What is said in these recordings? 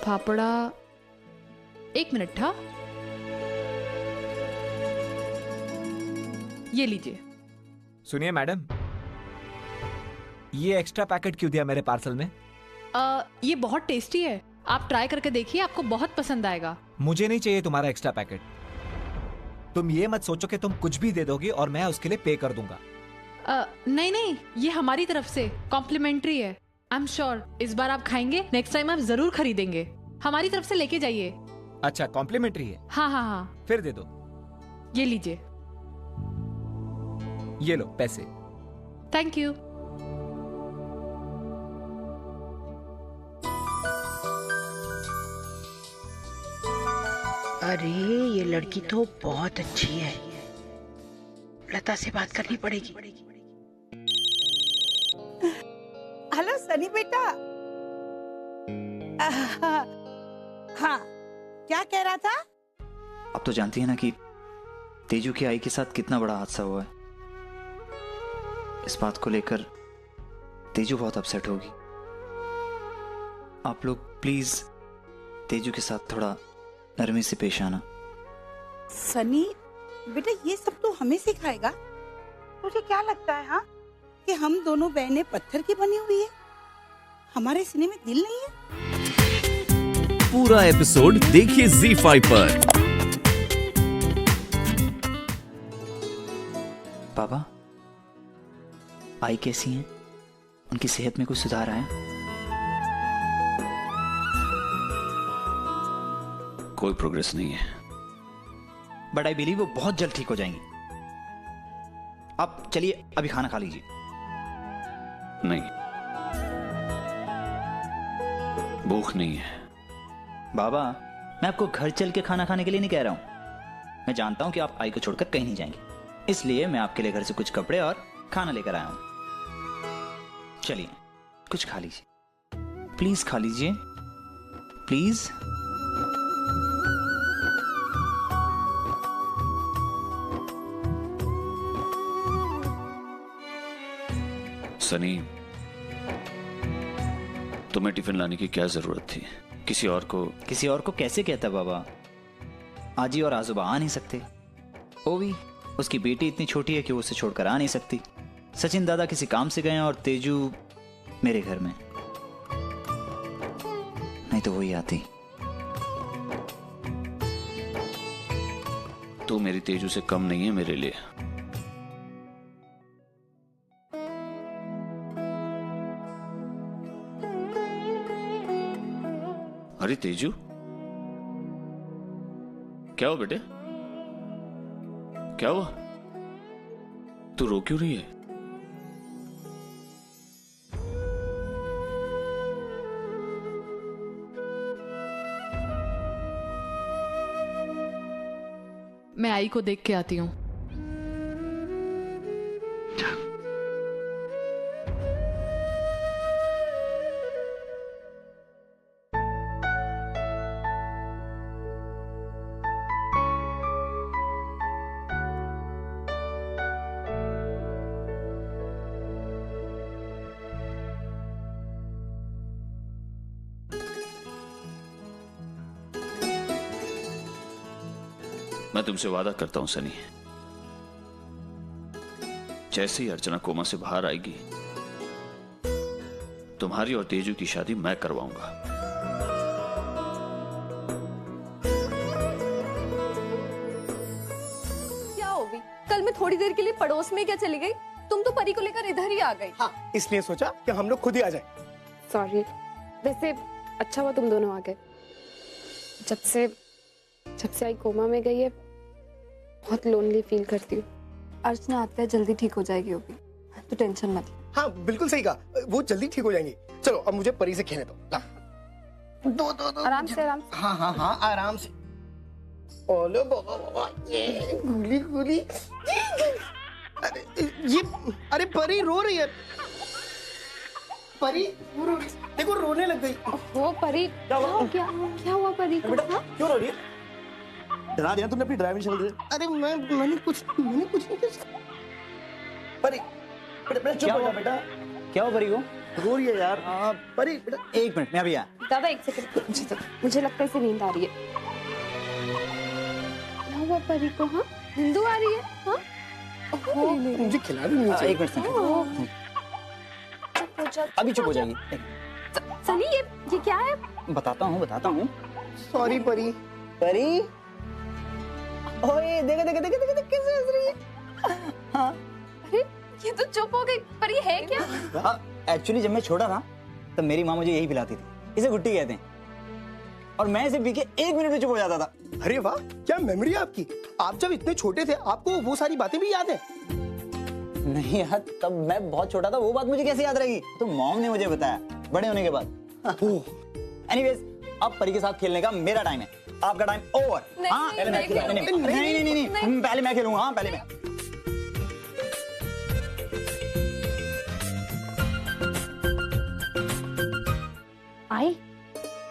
Fafda, 1 minute था। ये लीजिए। सुनिए मैडम, ये एक्स्ट्रा पैकेट क्यों दिया मेरे पार्सल में? ये बहुत टेस्टी है, आप ट्राई करके देखिए, आपको बहुत पसंद आएगा। मुझे नहीं चाहिए तुम्हारा एक्स्ट्रा पैकेट। तुम ये मत सोचो कि तुम कुछ भी दे दोगी और मैं उसके लिए पे कर दूंगा। नहीं नहीं, ये हमारी तरफ से कॉम्प्लीमेंट्री है। आई एम श्योर इस बार आप खाएंगे, नेक्स्ट टाइम आप जरूर खरीदेंगे। हमारी तरफ से लेके जाइए। अच्छा, कॉम्प्लीमेंट्री है? हाँ हाँ हाँ। फिर दे दो। ये लीजिए। ये लो पैसे। Thank you. अरे ये लड़की तो बहुत अच्छी है, लता से बात करनी पड़ेगी। हेलो सनी बेटा। हाँ, क्या कह रहा था? आप तो जानती है ना कि तेजू की आई के साथ कितना बड़ा हादसा हुआ है। इस बात को लेकर तेजू बहुत अपसेट होगी। आप लोग प्लीज तेजू के साथ थोड़ा नरमी से पेश आना। सनी बेटा, ये सब तो हमें सिखाएगा? तुझे क्या लगता है हाँ कि हम दोनों बहनें पत्थर की बनी हुई है? हमारे सीने में दिल नहीं है? पूरा एपिसोड देखिए ZEE5 पर। पापा, आई कैसी हैं? उनकी सेहत में कुछ सुधार आया? कोई प्रोग्रेस नहीं है, बट आई बिलीव वो बहुत जल्द ठीक हो जाएंगी। आप चलिए अभी खाना खा लीजिए। नहीं, भूख नहीं है। बाबा, मैं आपको घर चल के खाना खाने के लिए नहीं कह रहा हूं। मैं जानता हूं कि आप आई को छोड़कर कहीं नहीं जाएंगे, इसलिए मैं आपके लिए घर से कुछ कपड़े और खाना लेकर आया हूं। चलिए कुछ खा लीजिए, प्लीज खा लीजिए, प्लीज। सनी, तुम्हें टिफिन लाने की क्या जरूरत थी? किसी और को कैसे कहता बाबा? आजी और आजोबा आ नहीं सकते, वो भी उसकी बेटी इतनी छोटी है कि वो उसे छोड़कर आ नहीं सकती। सचिन दादा किसी काम से गए हैं और तेजू मेरे घर में, नहीं तो वही आती। तू मेरी तेजू से कम नहीं है मेरे लिए। अरे तेजू, क्या हुआ बेटे? क्या हुआ? तू रो क्यों रही है? मैं आई को देख के आती हूँ। मैं तुमसे वादा करता हूं सनी, जैसे ही अर्चना कोमा से बाहर आएगी, तुम्हारी और तेजू की शादी मैं करवाऊंगा। क्या होगी? कल मैं थोड़ी देर के लिए पड़ोस में क्या चली गई, तुम तो परी को लेकर इधर ही आ गई। हाँ, इसलिए सोचा कि हम लोग खुद ही आ जाए। सॉरी, वैसे अच्छा हुआ तुम दोनों आ गए। जब से आई कोमा में गई है, बहुत लोनली फील करती हूँ। अर्चना आते जल्दी ठीक हो जाएगी, होगी तो टेंशन मत। हाँ बिल्कुल सही कहा, वो जल्दी ठीक हो जाएंगी। चलो अब मुझे परी से खेलने दो। दो आराम से। हाँ हाँ हाँ, आराम से। ओलो बाबा, ये गुली गुली। अरे परी रो रही है। परी देखो रोने लग गई। वो परी क्या हुआ परी को? क्यों रो रही है? डरा दिया तुमने अपनी ड्राइविंग शक्ल से। अरे मैंने कुछ नहीं किया। परी बेटा चुप हो जा बेटा। क्या हो परी को? रो रही है यार। परी बेटा 1 मिनट, मैं अभी आया। दादा एक सेकंड, मुझे लगता है इसे नींद आ रही है। क्या हुआ परी को? हाँ, नींदू आ रही है? हाँ, मुझे खिला भी नहीं चाहिए। एक मिनट अभी चुप हो जाएगी। सनी ये क्या है? बताता हूँ। सॉरी परी। परी, ओए देखो कैसे हंस रही है। हाँ अरे ये तो चुप हो गई। पर ये है क्या? एक्चुअली जब मैं छोटा था तब मेरी माँ मुझे यही पिलाती थी। इसे गुट्टी कहते हैं। और मैं इसे पी के 1 मिनट में चुप हो जाता था। अरे वाह, क्या मेमोरी है आपकी। आप जब इतने छोटे थे आपको वो सारी बातें भी याद है? नहीं यार, तब मैं बहुत छोटा था, वो बात मुझे कैसे याद रहेगी? तो मॉम ने मुझे बताया बड़े होने के बाद। एनीवेज, अब परी के साथ खेलने का मेरा टाइम है, आपका टाइम ओवर। हाँ पहले मैं खेलूंगा। नहीं, पहले मैं खेलूंगा। हाँ पहले मैं।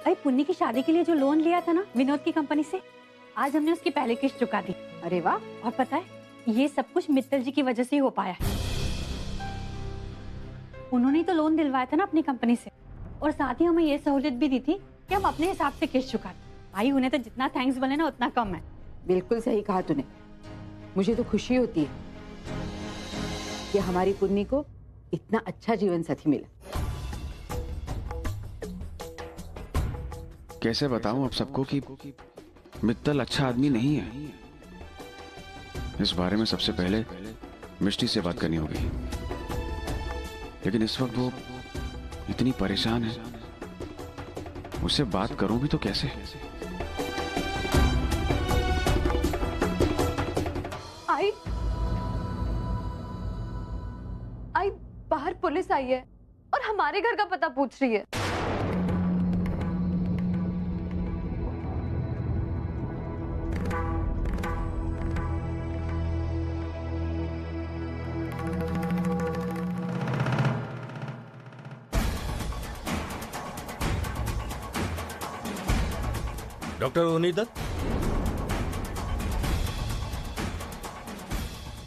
अरे पुन्नी की शादी के लिए जो लोन लिया था ना विनोद की कंपनी से, आज हमने उसकी पहली किस्त चुका दी। अरे वाह! और पता है ये सब कुछ मित्तल जी की वजह से ही हो पाया है। उन्होंने ही तो लोन दिलवाया था ना अपनी कंपनी से, और साथ ही हमें ये सहूलियत भी दी थी कि हम अपने हिसाब से किस्त चुका दें। भाई उन्हें तो जितना थैंक्स बोले ना उतना कम है। बिल्कुल सही कहा तूने। मुझे तो खुशी होती है कि हमारी पुन्नी को इतना अच्छा जीवन साथी मिला। कैसे बताऊं आप सबको कि मित्तल अच्छा आदमी नहीं है। इस बारे में सबसे पहले मिष्टी से बात करनी होगी, लेकिन इस वक्त वो इतनी परेशान है, उससे बात करूं भी तो कैसे? आई बाहर पुलिस आई है और हमारे घर का पता पूछ रही है। डॉक्टर ओनी दत्त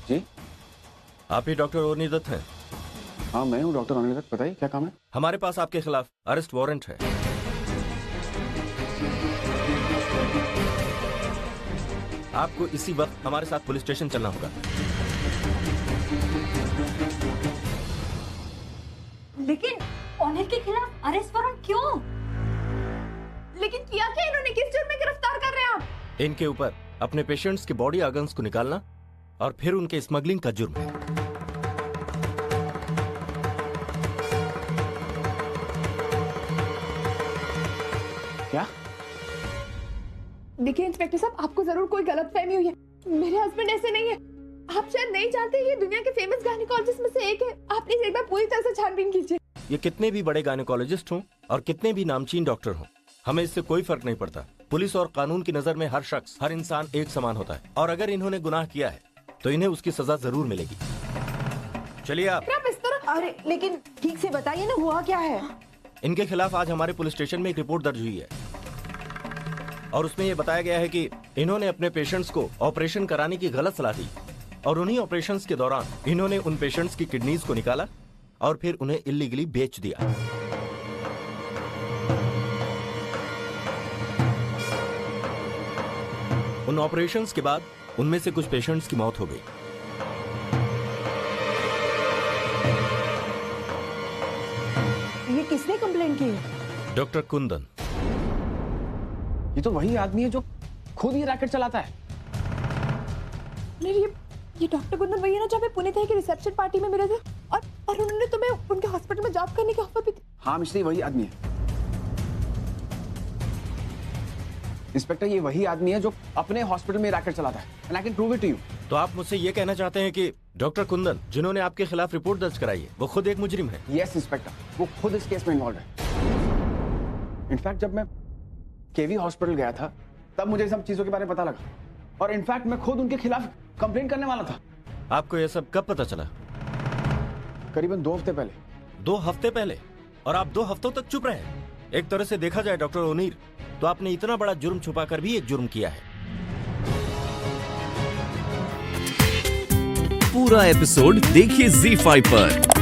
जी? आप ही डॉक्टर ओनी दत्त हैं? हाँ मैं हूँ डॉक्टर ओनी दत्त। बताइए क्या काम है? हमारे पास आपके खिलाफ अरेस्ट वारंट है। आपको इसी वक्त हमारे साथ पुलिस स्टेशन चलना होगा। लेकिन ओनिर के खिलाफ अरेस्ट वारंट क्यों? लेकिन किया क्या इन्होंने? किस जुर्म में गिरफ्तार कर रहे हैं आप? इनके ऊपर अपने पेशेंट्स के बॉडी ऑर्गन्स को निकालना और फिर उनके स्मगलिंग का जुर्म है। क्या? देखिए इंस्पेक्टर साहब, आपको जरूर कोई गलतफहमी हुई है। मेरे हस्बैंड ऐसे नहीं है। आप शायद नहीं जानते, ये दुनिया के फेमस गायनेकोलॉजिस्ट में से एक है। आप प्लीज एक बार पूरी तरह से छानबीन कीजिए। ये कितने भी बड़े गायनेकोलॉजिस्ट हों और कितने भी नामचीन डॉक्टर हों, हमें इससे कोई फर्क नहीं पड़ता। पुलिस और कानून की नजर में हर शख्स, हर इंसान एक समान होता है, और अगर इन्होंने गुनाह किया है तो इन्हें उसकी सजा जरूर मिलेगी। चलिए आप। इस तरह। अरे लेकिन ठीक से बताइए ना, हुआ क्या है? इनके खिलाफ आज हमारे पुलिस स्टेशन में एक रिपोर्ट दर्ज हुई है और उसमें यह बताया गया है कि इन्होंने अपने पेशेंट्स को ऑपरेशन कराने की गलत सलाह दी, और उन्हीं ऑपरेशंस के दौरान इन्होंने उन पेशेंट्स की किडनीज को निकाला और फिर उन्हें इल्लीगली बेच दिया। उन ऑपरेशंस के बाद उनमें से कुछ पेशेंट्स की मौत हो गई। ये किसने कंप्लेंट की? डॉक्टर कुंदन। ये तो वही आदमी है जो खुद ही रैकेट चलाता है। ये डॉक्टर कुंदन वही है ना जो हमें पुणे के रिसेप्शन पार्टी में मिले थे, और उन्होंने तुम्हें उनके हॉस्पिटल में जॉब करने की ऑफर भी दी। हाँ मिश्री, वही आदमी है। इंस्पेक्टर, ये वही आदमी है जो अपने हॉस्पिटल में रैकेट चलाता है। And I can prove it to you. तो आप मुझसे ये कहना चाहते हैं कि डॉक्टर कुंदन, जिन्होंने आपके खिलाफ रिपोर्ट दर्ज कराई है, वो खुद एक मुजरिम है? यस इंस्पेक्टर, वो खुद इस केस में इन्वॉल्व है। इनफैक्ट जब मैं केवी हॉस्पिटल गया था तब मुझे सब चीजों के बारे में पता लगा, और इनफैक्ट मैं खुद उनके खिलाफ कंप्लेंट करने वाला था। आपको ये सब कब पता चला? करीबन 2 हफ्ते पहले। 2 हफ्ते पहले? और आप 2 हफ्तों तक चुप रहे? एक तरह से देखा जाए डॉक्टर ओनीर, तो आपने इतना बड़ा जुर्म छुपाकर भी एक जुर्म किया है। पूरा एपिसोड देखिए ZEE5 पर।